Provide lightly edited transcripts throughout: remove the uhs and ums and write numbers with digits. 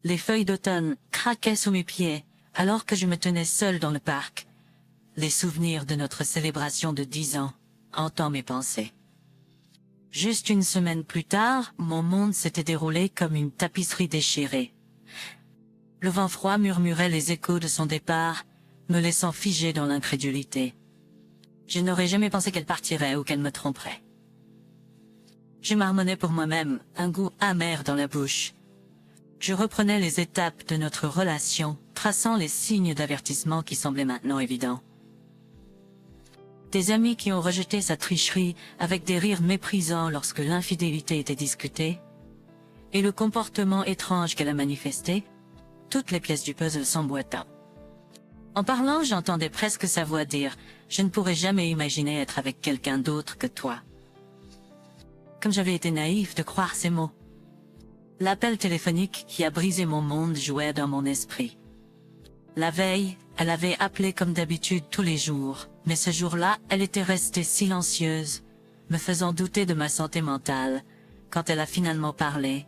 Les feuilles d'automne craquaient sous mes pieds alors que je me tenais seule dans le parc. Les souvenirs de notre célébration de 10 ans hantant mes pensées. Juste une semaine plus tard, mon monde s'était déroulé comme une tapisserie déchirée. Le vent froid murmurait les échos de son départ, me laissant figée dans l'incrédulité. Je n'aurais jamais pensé qu'elle partirait ou qu'elle me tromperait. Je marmonnais pour moi-même, un goût amer dans la bouche. Je reprenais les étapes de notre relation, traçant les signes d'avertissement qui semblaient maintenant évidents. Des amis qui ont rejeté sa tricherie avec des rires méprisants lorsque l'infidélité était discutée, et le comportement étrange qu'elle a manifesté, toutes les pièces du puzzle s'emboîtant. En parlant, j'entendais presque sa voix dire « Je ne pourrais jamais imaginer être avec quelqu'un d'autre que toi ». Comme j'avais été naïf de croire ces mots. L'appel téléphonique qui a brisé mon monde jouait dans mon esprit. La veille, elle avait appelé comme d'habitude tous les jours, mais ce jour-là, elle était restée silencieuse, me faisant douter de ma santé mentale, quand elle a finalement parlé,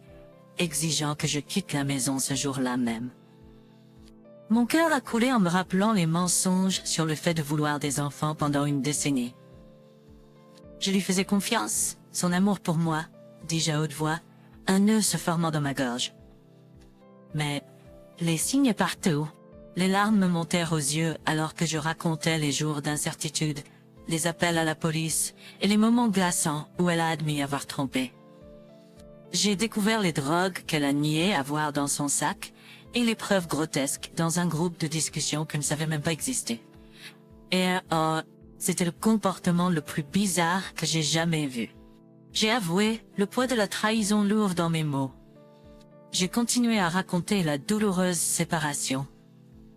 exigeant que je quitte la maison ce jour-là même. Mon cœur a coulé en me rappelant les mensonges sur le fait de vouloir des enfants pendant une décennie. Je lui faisais confiance, son amour pour moi, dis-je à haute voix, un nœud se formant dans ma gorge. Mais les signes partout. Les larmes me montèrent aux yeux alors que je racontais les jours d'incertitude, les appels à la police et les moments glaçants où elle a admis avoir trompé. J'ai découvert les drogues qu'elle a nié avoir dans son sac et les preuves grotesques dans un groupe de discussion que ne savait même pas exister. Et c'était le comportement le plus bizarre que j'ai jamais vu. J'ai avoué le poids de la trahison lourd dans mes mots. J'ai continué à raconter la douloureuse séparation.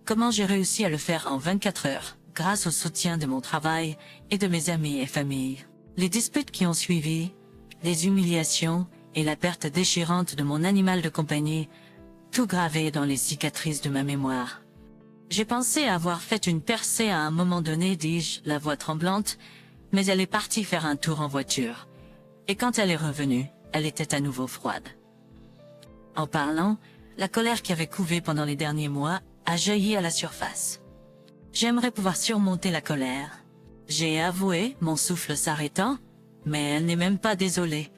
Comment j'ai réussi à le faire en 24 heures, grâce au soutien de mon travail et de mes amis et familles. Les disputes qui ont suivi, les humiliations et la perte déchirante de mon animal de compagnie, tout gravé dans les cicatrices de ma mémoire. J'ai pensé avoir fait une percée à un moment donné, dis-je, la voix tremblante, mais elle est partie faire un tour en voiture. Et quand elle est revenue, elle était à nouveau froide. En parlant, la colère qui avait couvé pendant les derniers mois a jailli à la surface. J'aimerais pouvoir surmonter la colère. J'ai avoué, mon souffle s'arrêtant, mais elle n'est même pas désolée.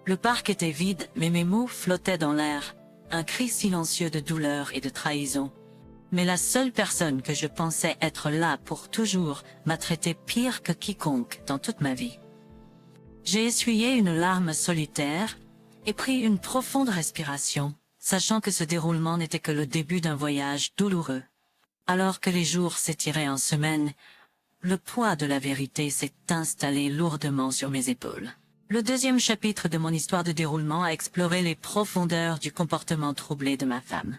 Le parc était vide, mais mes mots flottaient dans l'air, un cri silencieux de douleur et de trahison. Mais la seule personne que je pensais être là pour toujours m'a traité pire que quiconque dans toute ma vie. J'ai essuyé une larme solitaire et pris une profonde respiration, sachant que ce déroulement n'était que le début d'un voyage douloureux. Alors que les jours s'étiraient en semaines, le poids de la vérité s'est installé lourdement sur mes épaules. Le deuxième chapitre de mon histoire de déroulement a exploré les profondeurs du comportement troublé de ma femme.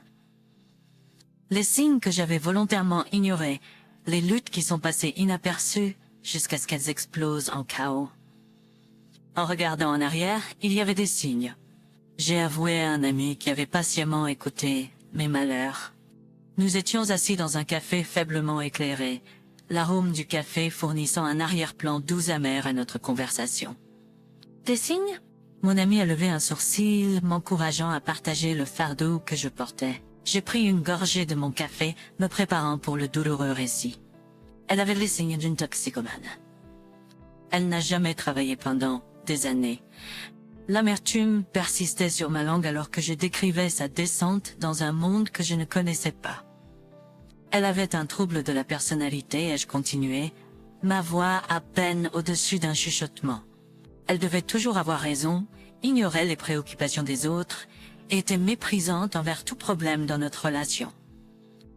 Les signes que j'avais volontairement ignorés, les luttes qui sont passées inaperçues jusqu'à ce qu'elles explosent en chaos. En regardant en arrière, il y avait des signes. J'ai avoué à un ami qui avait patiemment écouté mes malheurs. Nous étions assis dans un café faiblement éclairé, l'arôme du café fournissant un arrière-plan doux amer à notre conversation. Des signes? Mon ami a levé un sourcil, m'encourageant à partager le fardeau que je portais. J'ai pris une gorgée de mon café, me préparant pour le douloureux récit. Elle avait les signes d'une toxicomane. Elle n'a jamais travaillé pendant des années. L'amertume persistait sur ma langue alors que je décrivais sa descente dans un monde que je ne connaissais pas. Elle avait un trouble de la personnalité et je continuais, ma voix à peine au-dessus d'un chuchotement. Elle devait toujours avoir raison, ignorait les préoccupations des autres et était méprisante envers tout problème dans notre relation.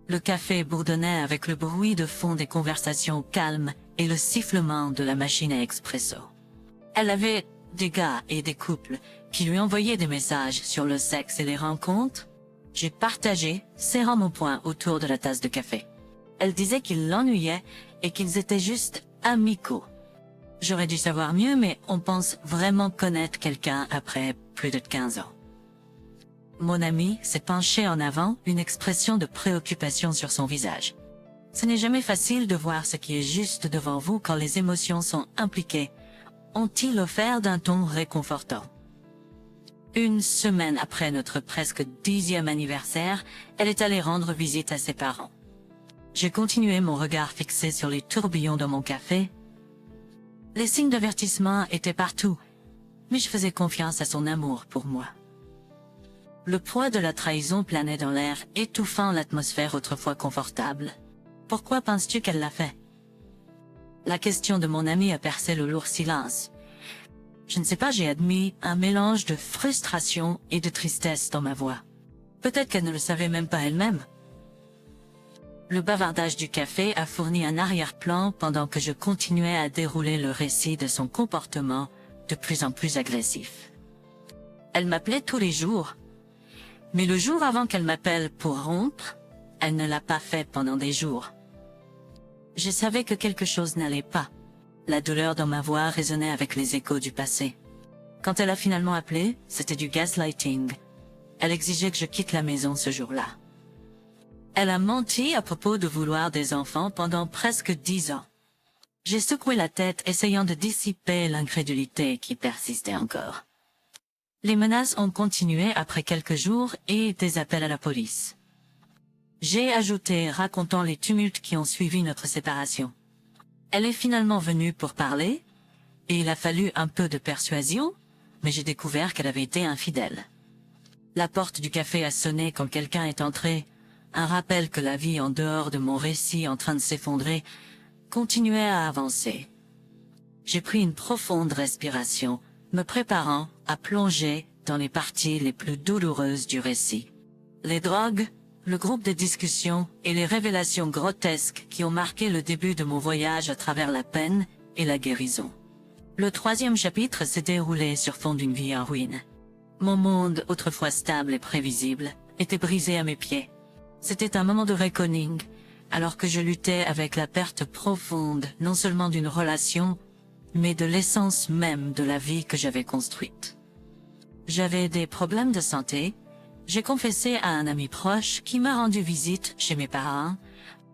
Le café bourdonnait avec le bruit de fond des conversations calmes et le sifflement de la machine à expresso. Elle avait des gars et des couples qui lui envoyaient des messages sur le sexe et les rencontres. J'ai partagé, serrant mon poing autour de la tasse de café. Elle disait qu'ils l'ennuyaient et qu'ils étaient juste amicaux. J'aurais dû savoir mieux, mais on pense vraiment connaître quelqu'un après plus de 15 ans. Mon ami s'est penché en avant, une expression de préoccupation sur son visage. Ce n'est jamais facile de voir ce qui est juste devant vous quand les émotions sont impliquées, ont-ils offert d'un ton réconfortant. Une semaine après notre presque 10e anniversaire, elle est allée rendre visite à ses parents. J'ai continué mon regard fixé sur les tourbillons de mon café. Les signes d'avertissement étaient partout, mais je faisais confiance à son amour pour moi. Le poids de la trahison planait dans l'air, étouffant l'atmosphère autrefois confortable. Pourquoi penses-tu qu'elle l'a fait? La question de mon ami a percé le lourd silence. Je ne sais pas, j'ai admis un mélange de frustration et de tristesse dans ma voix. Peut-être qu'elle ne le savait même pas elle-même. Le bavardage du café a fourni un arrière-plan pendant que je continuais à dérouler le récit de son comportement de plus en plus agressif. Elle m'appelait tous les jours, mais le jour avant qu'elle m'appelle pour rompre, elle ne l'a pas fait pendant des jours. Je savais que quelque chose n'allait pas. La douleur dans ma voix résonnait avec les échos du passé. Quand elle a finalement appelé, c'était du gaslighting. Elle exigeait que je quitte la maison ce jour-là. Elle a menti à propos de vouloir des enfants pendant presque 10 ans. J'ai secoué la tête, essayant de dissiper l'incrédulité qui persistait encore. Les menaces ont continué après quelques jours et des appels à la police. J'ai ajouté, racontant les tumultes qui ont suivi notre séparation. Elle est finalement venue pour parler, et il a fallu un peu de persuasion, mais j'ai découvert qu'elle avait été infidèle. La porte du café a sonné quand quelqu'un est entré, un rappel que la vie en dehors de mon récit en train de s'effondrer continuait à avancer. J'ai pris une profonde respiration, me préparant à plonger dans les parties les plus douloureuses du récit. Les drogues, le groupe de discussion et les révélations grotesques qui ont marqué le début de mon voyage à travers la peine et la guérison. Le 3e chapitre s'est déroulé sur fond d'une vie en ruine. Mon monde, autrefois stable et prévisible, était brisé à mes pieds. C'était un moment de reckoning, alors que je luttais avec la perte profonde, non seulement d'une relation, mais de l'essence même de la vie que j'avais construite. J'avais des problèmes de santé. J'ai confessé à un ami proche qui m'a rendu visite chez mes parents.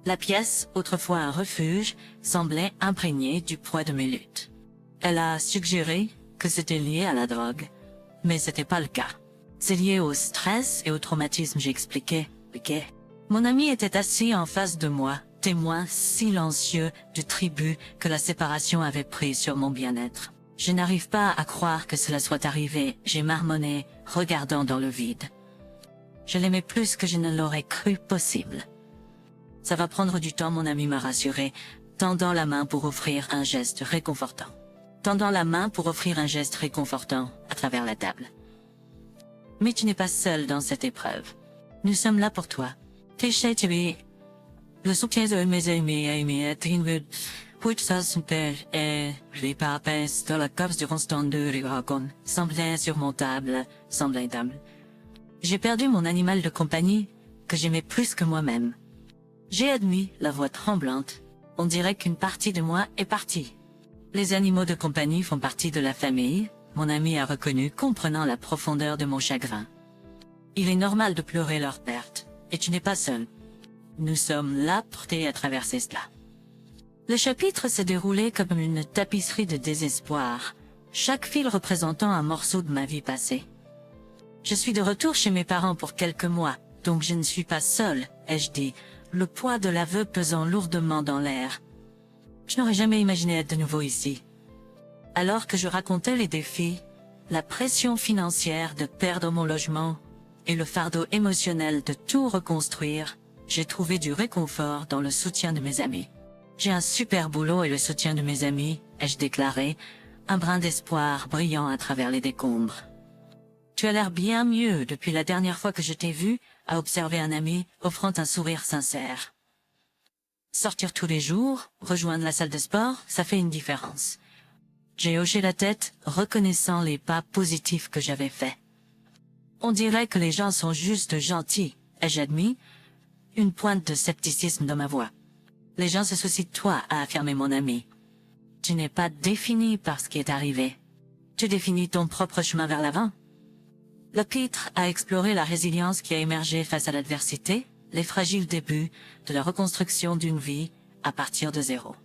La pièce, autrefois un refuge, semblait imprégnée du poids de mes luttes. Elle a suggéré que c'était lié à la drogue, mais c'était pas le cas. C'est lié au stress et au traumatisme, j'ai expliqué. Mon ami était assis en face de moi, témoin silencieux du tribut que la séparation avait pris sur mon bien-être. Je n'arrive pas à croire que cela soit arrivé, j'ai marmonné, regardant dans le vide. Je l'aimais plus que je ne l'aurais cru possible. Ça va prendre du temps, mon ami m'a rassuré, tendant la main pour offrir un geste réconfortant. Tendant la main pour offrir un geste réconfortant à travers la table. Mais tu n'es pas seul dans cette épreuve. Nous sommes là pour toi. T'es chez tu. Le soutien de mes amis est une pour ça son père et les papes de la cause du constant de Riragon semblait insurmontable, semblait table. J'ai perdu mon animal de compagnie, que j'aimais plus que moi-même. J'ai admis, la voix tremblante, on dirait qu'une partie de moi est partie. Les animaux de compagnie font partie de la famille, mon ami a reconnu, comprenant la profondeur de mon chagrin. Il est normal de pleurer leur perte, et tu n'es pas seul. Nous sommes là pour t'aider à traverser cela. Le chapitre s'est déroulé comme une tapisserie de désespoir, chaque fil représentant un morceau de ma vie passée. Je suis de retour chez mes parents pour quelques mois, donc je ne suis pas seule, ai-je dit, le poids de l'aveu pesant lourdement dans l'air. Je n'aurais jamais imaginé être de nouveau ici. Alors que je racontais les défis, la pression financière de perdre mon logement et le fardeau émotionnel de tout reconstruire, j'ai trouvé du réconfort dans le soutien de mes amis. J'ai un super boulot et le soutien de mes amis, ai-je déclaré, un brin d'espoir brillant à travers les décombres. Tu as l'air bien mieux depuis la dernière fois que je t'ai vu, a observé un ami, offrant un sourire sincère. Sortir tous les jours, rejoindre la salle de sport, ça fait une différence. J'ai hoché la tête, reconnaissant les pas positifs que j'avais faits. On dirait que les gens sont juste gentils, ai-je admis, une pointe de scepticisme dans ma voix. Les gens se soucient de toi, a affirmé mon ami. Tu n'es pas défini par ce qui est arrivé. Tu définis ton propre chemin vers l'avant. Le titre a exploré la résilience qui a émergé face à l'adversité, les fragiles débuts de la reconstruction d'une vie à partir de zéro.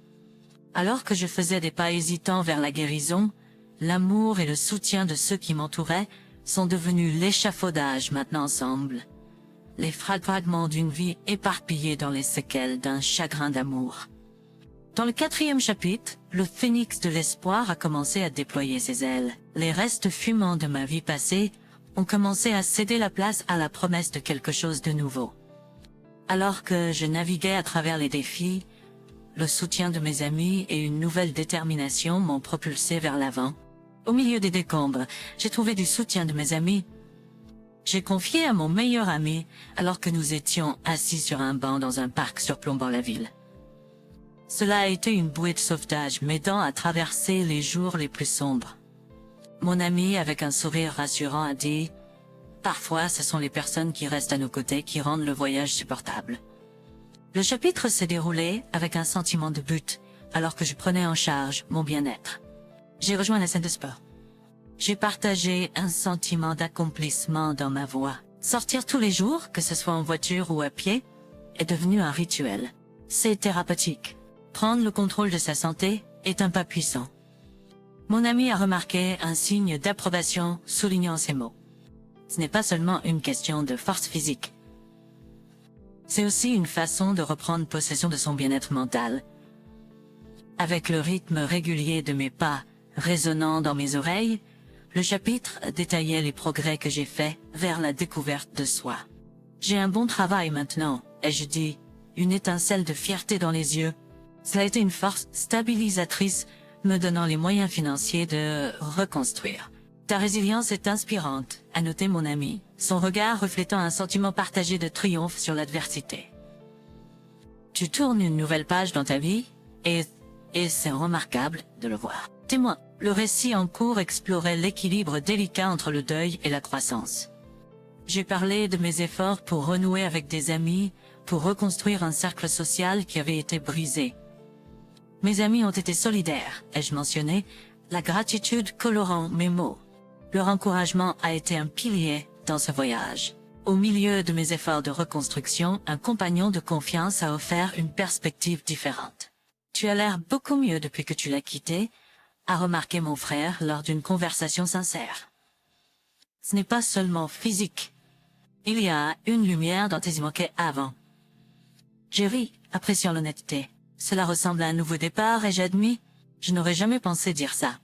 Alors que je faisais des pas hésitants vers la guérison, l'amour et le soutien de ceux qui m'entouraient sont devenus l'échafaudage maintenant ensemble. Les fragments d'une vie éparpillée dans les séquelles d'un chagrin d'amour. Dans le 4e chapitre, le phénix de l'espoir a commencé à déployer ses ailes. Les restes fumants de ma vie passée ont commencé à céder la place à la promesse de quelque chose de nouveau. Alors que je naviguais à travers les défis, le soutien de mes amis et une nouvelle détermination m'ont propulsé vers l'avant. Au milieu des décombres, j'ai trouvé du soutien de mes amis. J'ai confié à mon meilleur ami alors que nous étions assis sur un banc dans un parc surplombant la ville. Cela a été une bouée de sauvetage m'aidant à traverser les jours les plus sombres. Mon ami, avec un sourire rassurant, a dit « Parfois, ce sont les personnes qui restent à nos côtés qui rendent le voyage supportable. » Le chapitre s'est déroulé avec un sentiment de but, alors que je prenais en charge mon bien-être. J'ai rejoint la scène de sport. J'ai partagé un sentiment d'accomplissement dans ma voix. Sortir tous les jours, que ce soit en voiture ou à pied, est devenu un rituel. C'est thérapeutique. Prendre le contrôle de sa santé est un pas puissant. Mon ami a remarqué un signe d'approbation soulignant ces mots. Ce n'est pas seulement une question de force physique. C'est aussi une façon de reprendre possession de son bien-être mental. Avec le rythme régulier de mes pas résonnant dans mes oreilles, le chapitre détaillait les progrès que j'ai faits vers la découverte de soi. J'ai un bon travail maintenant, ai-je dit, une étincelle de fierté dans les yeux. Cela a été une force stabilisatrice, me donnant les moyens financiers de reconstruire. Ta résilience est inspirante, a noté mon ami, son regard reflétant un sentiment partagé de triomphe sur l'adversité. Tu tournes une nouvelle page dans ta vie, et c'est remarquable de le voir. Témoin, le récit en cours explorait l'équilibre délicat entre le deuil et la croissance. J'ai parlé de mes efforts pour renouer avec des amis, pour reconstruire un cercle social qui avait été brisé. Mes amis ont été solidaires, ai-je mentionné, la gratitude colorant mes mots. Leur encouragement a été un pilier dans ce voyage. Au milieu de mes efforts de reconstruction, un compagnon de confiance a offert une perspective différente. Tu as l'air beaucoup mieux depuis que tu l'as quitté, a remarqué mon frère lors d'une conversation sincère. Ce n'est pas seulement physique. Il y a une lumière dont il manquait avant. J'ai ri, appréciant l'honnêteté. Cela ressemble à un nouveau départ et j'ai admis, je n'aurais jamais pensé dire ça.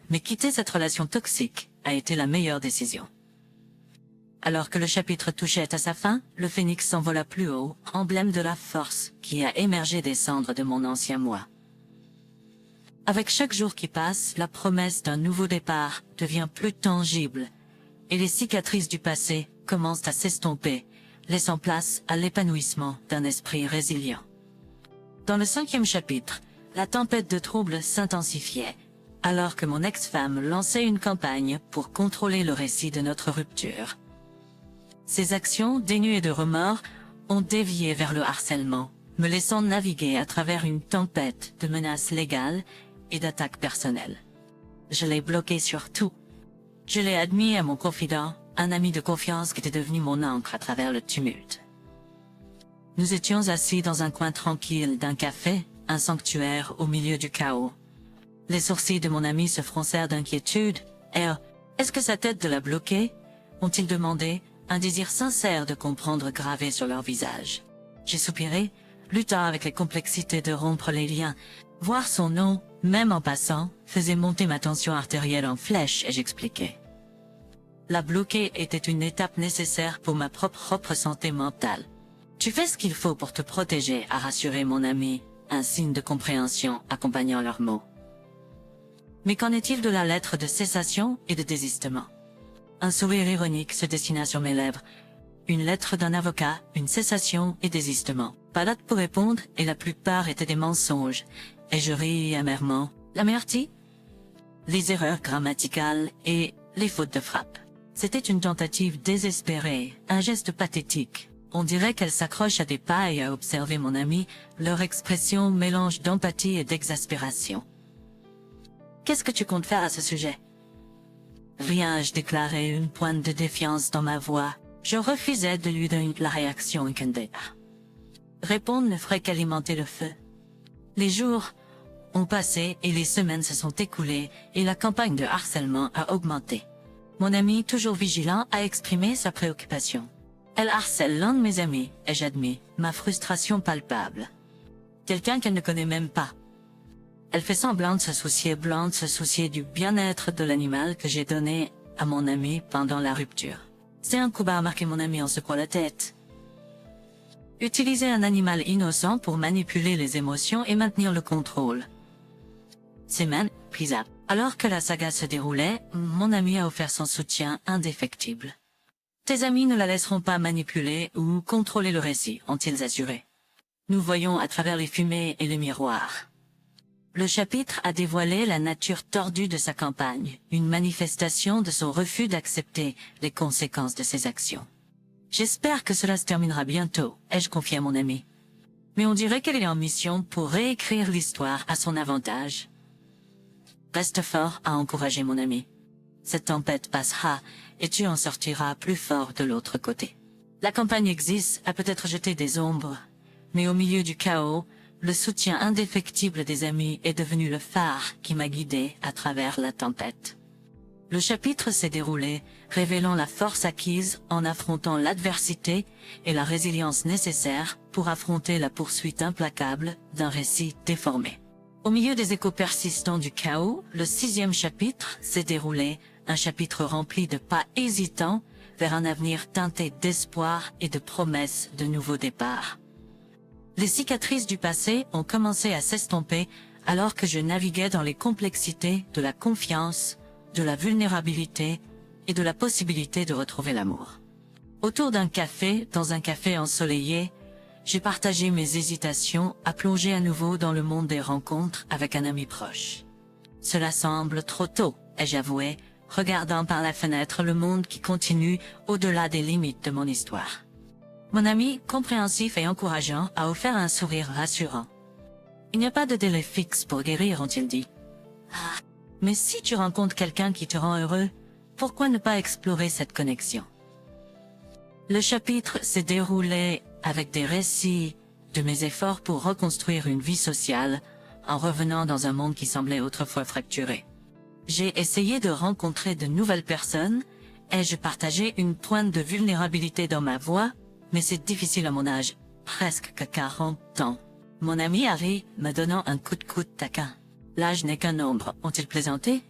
Mais quitter cette relation toxique a été la meilleure décision. Alors que le chapitre touchait à sa fin, le phénix s'envola plus haut, emblème de la force qui a émergé des cendres de mon ancien moi. Avec chaque jour qui passe, la promesse d'un nouveau départ devient plus tangible, et les cicatrices du passé commencent à s'estomper, laissant place à l'épanouissement d'un esprit résilient. Dans le 5e chapitre, la tempête de troubles s'intensifiait, alors que mon ex-femme lançait une campagne pour contrôler le récit de notre rupture. Ces actions, dénuées de remords, ont dévié vers le harcèlement, me laissant naviguer à travers une tempête de menaces légales et d'attaques personnelles. Je l'ai bloqué sur tout. Je l'ai admis à mon confident, un ami de confiance qui était devenu mon ancre à travers le tumulte. Nous étions assis dans un coin tranquille d'un café, un sanctuaire au milieu du chaos. Les sourcils de mon ami se froncèrent d'inquiétude. Est-ce que sa tête de la bloquer? Ont-ils demandé, un désir sincère de comprendre gravé sur leur visage. J'ai soupiré, luttant avec les complexités de rompre les liens. Voir son nom, même en passant, faisait monter ma tension artérielle en flèche et j'expliquais. La bloquer était une étape nécessaire pour ma propre santé mentale. Tu fais ce qu'il faut pour te protéger, a rassuré mon ami, un signe de compréhension accompagnant leurs mots. Mais qu'en est-il de la lettre de cessation et de désistement? Un sourire ironique se dessina sur mes lèvres. Une lettre d'un avocat, une cessation et désistement. Pas date pour répondre et la plupart étaient des mensonges. Et je ris amèrement. L'amertie? Les erreurs grammaticales et les fautes de frappe. C'était une tentative désespérée, un geste pathétique. On dirait qu'elle s'accroche à des pailles à observer mon ami, leur expression mélange d'empathie et d'exaspération. Qu'est-ce que tu comptes faire à ce sujet? Rien, je déclarais, une pointe de défiance dans ma voix. Je refusais de lui donner la réaction candide. Répondre ne ferait qu'alimenter le feu. Les jours ont passé et les semaines se sont écoulées et la campagne de harcèlement a augmenté. Mon ami, toujours vigilant, a exprimé sa préoccupation. Elle harcèle l'un de mes amis, et j'admets ma frustration palpable. Quelqu'un qu'elle ne connaît même pas. Elle fait semblant de se soucier du bien-être de l'animal que j'ai donné à mon ami pendant la rupture. C'est un coup bas, a remarqué mon ami en secouant la tête. Utiliser un animal innocent pour manipuler les émotions et maintenir le contrôle. C'est méprisable. Alors que la saga se déroulait, mon ami a offert son soutien indéfectible. Tes amis ne la laisseront pas manipuler ou contrôler le récit, ont-ils assuré. Nous voyons à travers les fumées et les miroirs. Le chapitre a dévoilé la nature tordue de sa campagne, une manifestation de son refus d'accepter les conséquences de ses actions. J'espère que cela se terminera bientôt, ai-je confié à mon ami. Mais on dirait qu'elle est en mission pour réécrire l'histoire à son avantage. Reste fort, a encouragé mon ami. Cette tempête passera et tu en sortiras plus fort de l'autre côté. La campagne existe, a peut-être jeté des ombres, mais au milieu du chaos, le soutien indéfectible des amis est devenu le phare qui m'a guidé à travers la tempête. Le chapitre s'est déroulé, révélant la force acquise en affrontant l'adversité et la résilience nécessaire pour affronter la poursuite implacable d'un récit déformé. Au milieu des échos persistants du chaos, le 6e chapitre s'est déroulé, un chapitre rempli de pas hésitants vers un avenir teinté d'espoir et de promesses de nouveaux départs. Les cicatrices du passé ont commencé à s'estomper alors que je naviguais dans les complexités de la confiance, de la vulnérabilité et de la possibilité de retrouver l'amour. Autour d'un café, dans un café ensoleillé, j'ai partagé mes hésitations à plonger à nouveau dans le monde des rencontres avec un ami proche. Cela semble trop tôt, ai-je avoué, regardant par la fenêtre le monde qui continue au-delà des limites de mon histoire. Mon ami, compréhensif et encourageant, a offert un sourire rassurant. Il n'y a pas de délai fixe pour guérir, ont-ils dit. Ah, mais si tu rencontres quelqu'un qui te rend heureux, pourquoi ne pas explorer cette connexion? Le chapitre s'est déroulé avec des récits de mes efforts pour reconstruire une vie sociale en revenant dans un monde qui semblait autrefois fracturé. J'ai essayé de rencontrer de nouvelles personnes et je partageais une pointe de vulnérabilité dans ma voix, mais c'est difficile à mon âge, presque 40 ans. Mon ami Harry me donnant un coup de coude taquin. L'âge n'est qu'un nombre, ont-ils plaisanté?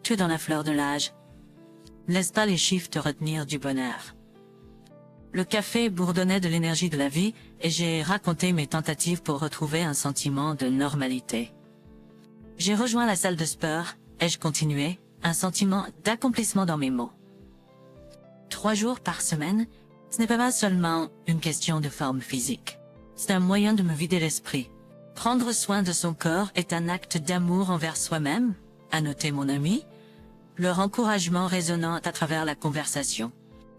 Tu es dans la fleur de l'âge. Laisse pas les chiffres te retenir du bonheur. Le café bourdonnait de l'énergie de la vie et j'ai raconté mes tentatives pour retrouver un sentiment de normalité. J'ai rejoint la salle de sport et je continuais, un sentiment d'accomplissement dans mes mots. 3 jours par semaine, ce n'est pas seulement une question de forme physique. C'est un moyen de me vider l'esprit. Prendre soin de son corps est un acte d'amour envers soi-même, a noté mon ami, leur encouragement résonnant à travers la conversation.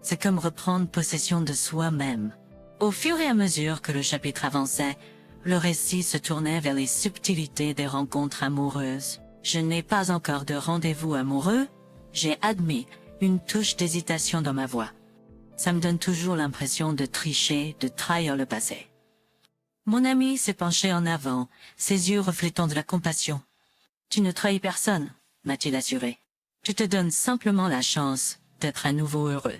C'est comme reprendre possession de soi-même. Au fur et à mesure que le chapitre avançait, le récit se tournait vers les subtilités des rencontres amoureuses. Je n'ai pas encore de rendez-vous amoureux, j'ai admis une touche d'hésitation dans ma voix. Ça me donne toujours l'impression de tricher, de trahir le passé. Mon ami s'est penché en avant, ses yeux reflétant de la compassion. Tu ne trahis personne, m'a-t-il assuré. Tu te donnes simplement la chance d'être à nouveau heureux.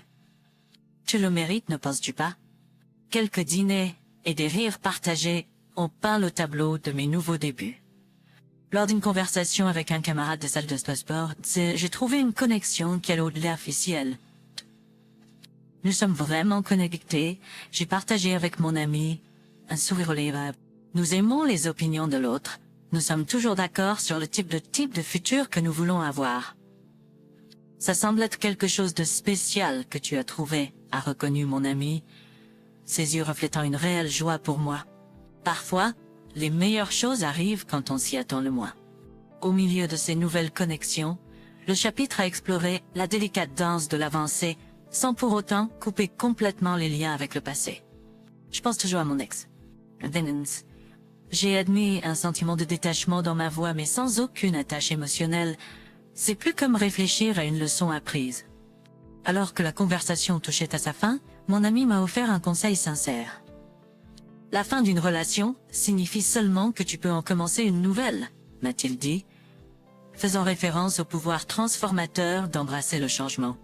Tu le mérites, ne penses-tu pas? Quelques dîners et des rires partagés ont peint le tableau de mes nouveaux débuts. Lors d'une conversation avec un camarade de salle de sport, j'ai trouvé une connexion qui allait au-delà officiel. Nous sommes vraiment connectés, j'ai partagé avec mon ami un sourire aux lèvres. Nous aimons les opinions de l'autre, nous sommes toujours d'accord sur le type de futur que nous voulons avoir. Ça semble être quelque chose de spécial que tu as trouvé, a reconnu mon ami, ses yeux reflétant une réelle joie pour moi. Parfois, les meilleures choses arrivent quand on s'y attend le moins. Au milieu de ces nouvelles connexions, le chapitre a exploré la délicate danse de l'avancée, sans pour autant couper complètement les liens avec le passé. Je pense toujours à mon ex. J'ai admis un sentiment de détachement dans ma voix, mais sans aucune attache émotionnelle. C'est plus comme réfléchir à une leçon apprise. Alors que la conversation touchait à sa fin, mon ami m'a offert un conseil sincère. La fin d'une relation signifie seulement que tu peux en commencer une nouvelle, m'a-t-il dit. faisant référence au pouvoir transformateur d'embrasser le changement.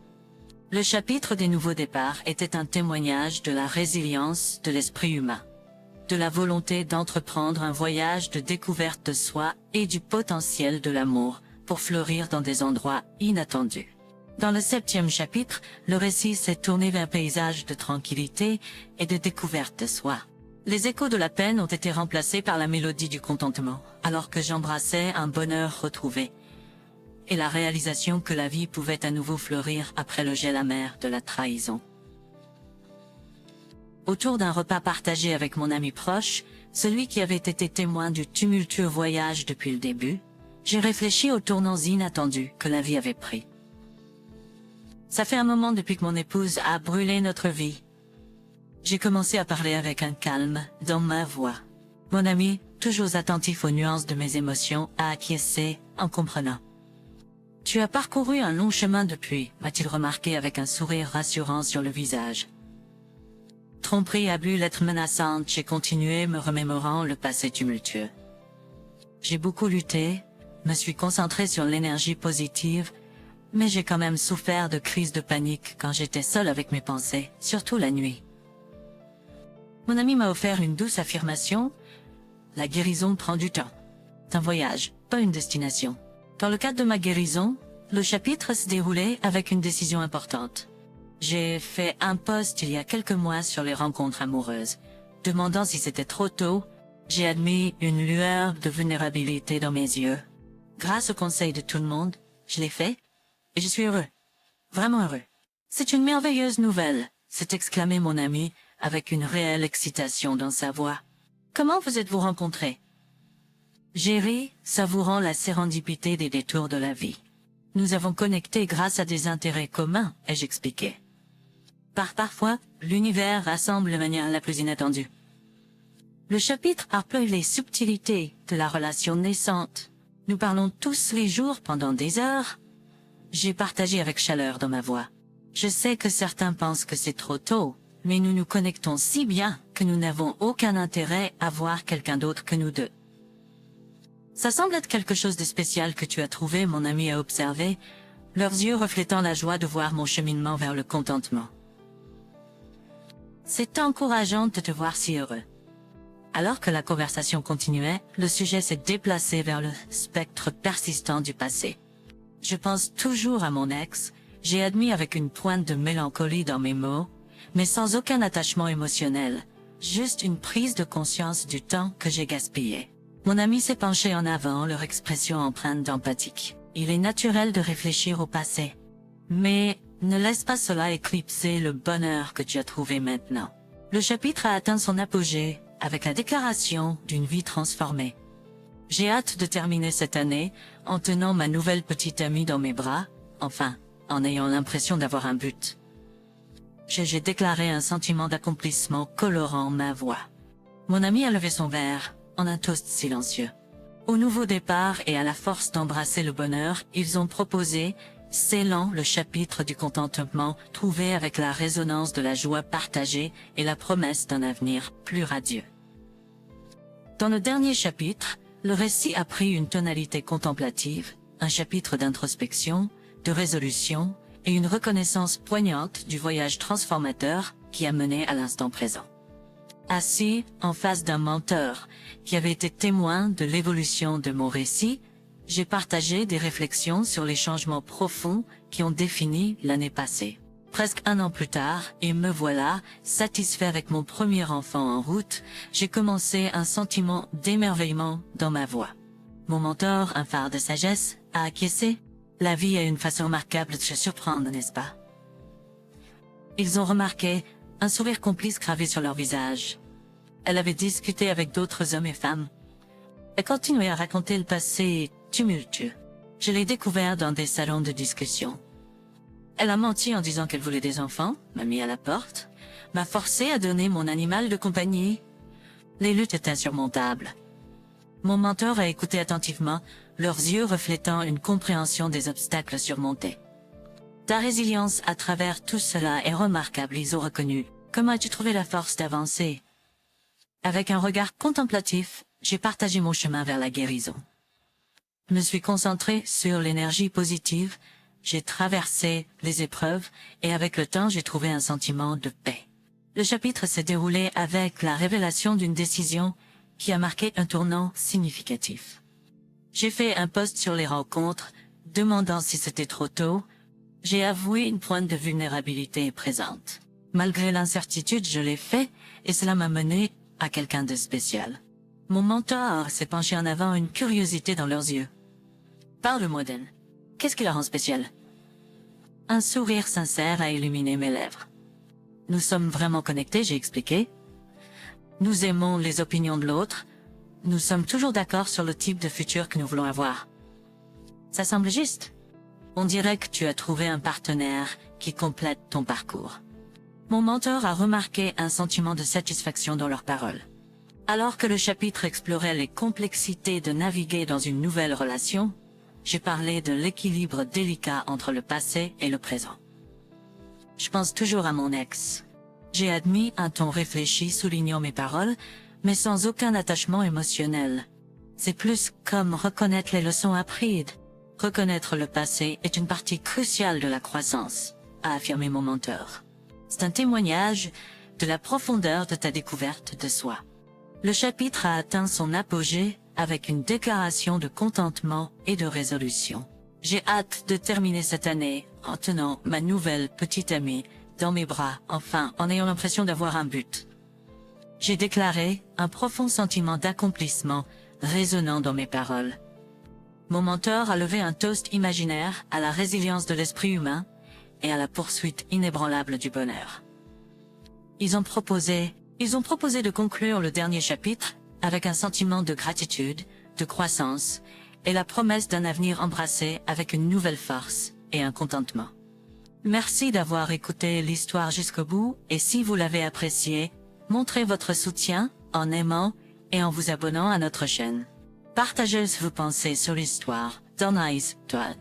Le chapitre des nouveaux départs était un témoignage de la résilience de l'esprit humain, de la volonté d'entreprendre un voyage de découverte de soi et du potentiel de l'amour pour fleurir dans des endroits inattendus. Dans le 7e chapitre, le récit s'est tourné vers un paysage de tranquillité et de découverte de soi. Les échos de la peine ont été remplacés par la mélodie du contentement, alors que j'embrassais un bonheur retrouvé, et la réalisation que la vie pouvait à nouveau fleurir après le gel amer de la trahison. Autour d'un repas partagé avec mon ami proche, celui qui avait été témoin du tumultueux voyage depuis le début, j'ai réfléchi aux tournants inattendus que la vie avait pris. Ça fait un moment depuis que mon épouse a brûlé notre vie. J'ai commencé à parler avec un calme dans ma voix. Mon ami, toujours attentif aux nuances de mes émotions, a acquiescé en comprenant. « Tu as parcouru un long chemin depuis », m'a-t-il remarqué avec un sourire rassurant sur le visage. Tromperie a bu l'être menaçante, j'ai continué me remémorant le passé tumultueux. J'ai beaucoup lutté, me suis concentré sur l'énergie positive, mais j'ai quand même souffert de crises de panique quand j'étais seule avec mes pensées, surtout la nuit. Mon ami m'a offert une douce affirmation. La guérison prend du temps. C'est un voyage, pas une destination. Dans le cadre de ma guérison, le chapitre se déroulait avec une décision importante. J'ai fait un post il y a quelques mois sur les rencontres amoureuses. Demandant si c'était trop tôt, j'ai admis une lueur de vulnérabilité dans mes yeux. Grâce au conseil de tout le monde, je l'ai fait. Et je suis heureux. Vraiment heureux. C'est une merveilleuse nouvelle, s'est exclamé mon ami avec une réelle excitation dans sa voix. Comment vous êtes-vous rencontrés? J'ai ri, savourant la sérendipité des détours de la vie. Nous avons connecté grâce à des intérêts communs, ai-je expliqué. Parfois, l'univers rassemble de manière la plus inattendue. Le chapitre rappelle les subtilités de la relation naissante. Nous parlons tous les jours pendant des heures. J'ai partagé avec chaleur dans ma voix. Je sais que certains pensent que c'est trop tôt, mais nous nous connectons si bien que nous n'avons aucun intérêt à voir quelqu'un d'autre que nous deux. Ça semble être quelque chose de spécial que tu as trouvé, mon ami a observé, leurs yeux reflétant la joie de voir mon cheminement vers le contentement. C'est encourageant de te voir si heureux. Alors que la conversation continuait, le sujet s'est déplacé vers le spectre persistant du passé. Je pense toujours à mon ex, j'ai admis avec une pointe de mélancolie dans mes mots, mais sans aucun attachement émotionnel, juste une prise de conscience du temps que j'ai gaspillé. Mon ami s'est penché en avant, leur expression empreinte d'empathique. Il est naturel de réfléchir au passé, mais ne laisse pas cela éclipser le bonheur que tu as trouvé maintenant. Le chapitre a atteint son apogée avec la déclaration d'une vie transformée. J'ai hâte de terminer cette année en tenant ma nouvelle petite amie dans mes bras, enfin, en ayant l'impression d'avoir un but. J'ai déclaré un sentiment d'accomplissement colorant ma voix. Mon ami a levé son verre, en un toast silencieux. Au nouveau départ et à la force d'embrasser le bonheur, ils ont proposé, scellant le chapitre du contentement trouvé avec la résonance de la joie partagée et la promesse d'un avenir plus radieux. Dans le dernier chapitre, le récit a pris une tonalité contemplative, un chapitre d'introspection, de résolution et une reconnaissance poignante du voyage transformateur qui a mené à l'instant présent. Assis en face d'un menteur qui avait été témoin de l'évolution de mon récit, j'ai partagé des réflexions sur les changements profonds qui ont défini l'année passée. Presque un an plus tard, et me voilà, satisfait avec mon premier enfant en route, j'ai commencé un sentiment d'émerveillement dans ma voix. Mon mentor, un phare de sagesse, a acquiescé. La vie a une façon remarquable de se surprendre, n'est-ce pas? Ils ont remarqué un sourire complice gravé sur leur visage. Elle avait discuté avec d'autres hommes et femmes. Elle continuait à raconter le passé tumultueux. Je l'ai découvert dans des salons de discussion. Elle a menti en disant qu'elle voulait des enfants, m'a mis à la porte, m'a forcé à donner mon animal de compagnie. Les luttes étaient insurmontables. Mon mentor a écouté attentivement, leurs yeux reflétant une compréhension des obstacles surmontés. Ta résilience à travers tout cela est remarquable, ils ont reconnu. Comment as-tu trouvé la force d'avancer? Avec un regard contemplatif, j'ai partagé mon chemin vers la guérison. Je me suis concentré sur l'énergie positive, j'ai traversé les épreuves et avec le temps j'ai trouvé un sentiment de paix. Le chapitre s'est déroulé avec la révélation d'une décision qui a marqué un tournant significatif. J'ai fait un post sur les rencontres, demandant si c'était trop tôt. J'ai avoué une pointe de vulnérabilité présente. Malgré l'incertitude, je l'ai fait et cela m'a mené à quelqu'un de spécial. Mon mentor s'est penché en avant, une curiosité dans leurs yeux. Parle-moi d'elle. Qu'est-ce qui la rend spéciale? Un sourire sincère a illuminé mes lèvres. Nous sommes vraiment connectés, j'ai expliqué. Nous aimons les opinions de l'autre. Nous sommes toujours d'accord sur le type de futur que nous voulons avoir. Ça semble juste. On dirait que tu as trouvé un partenaire qui complète ton parcours. Mon mentor a remarqué un sentiment de satisfaction dans leurs paroles. Alors que le chapitre explorait les complexités de naviguer dans une nouvelle relation, j'ai parlé de l'équilibre délicat entre le passé et le présent. Je pense toujours à mon ex. J'ai admis un ton réfléchi soulignant mes paroles, mais sans aucun attachement émotionnel. C'est plus comme reconnaître les leçons apprises. Reconnaître le passé est une partie cruciale de la croissance, a affirmé mon mentor. C'est un témoignage de la profondeur de ta découverte de soi. Le chapitre a atteint son apogée avec une déclaration de contentement et de résolution. J'ai hâte de terminer cette année en tenant ma nouvelle petite amie dans mes bras, enfin en ayant l'impression d'avoir un but. J'ai déclaré un profond sentiment d'accomplissement résonnant dans mes paroles. Mon mentor a levé un toast imaginaire à la résilience de l'esprit humain et à la poursuite inébranlable du bonheur. Ils ont proposé de conclure le dernier chapitre avec un sentiment de gratitude, de croissance et la promesse d'un avenir embrassé avec une nouvelle force et un contentement. Merci d'avoir écouté l'histoire jusqu'au bout et si vous l'avez appréciée, montrez votre soutien en aimant et en vous abonnant à notre chaîne. Partagez vos pensées sur l'histoire d'Anaïs Todd.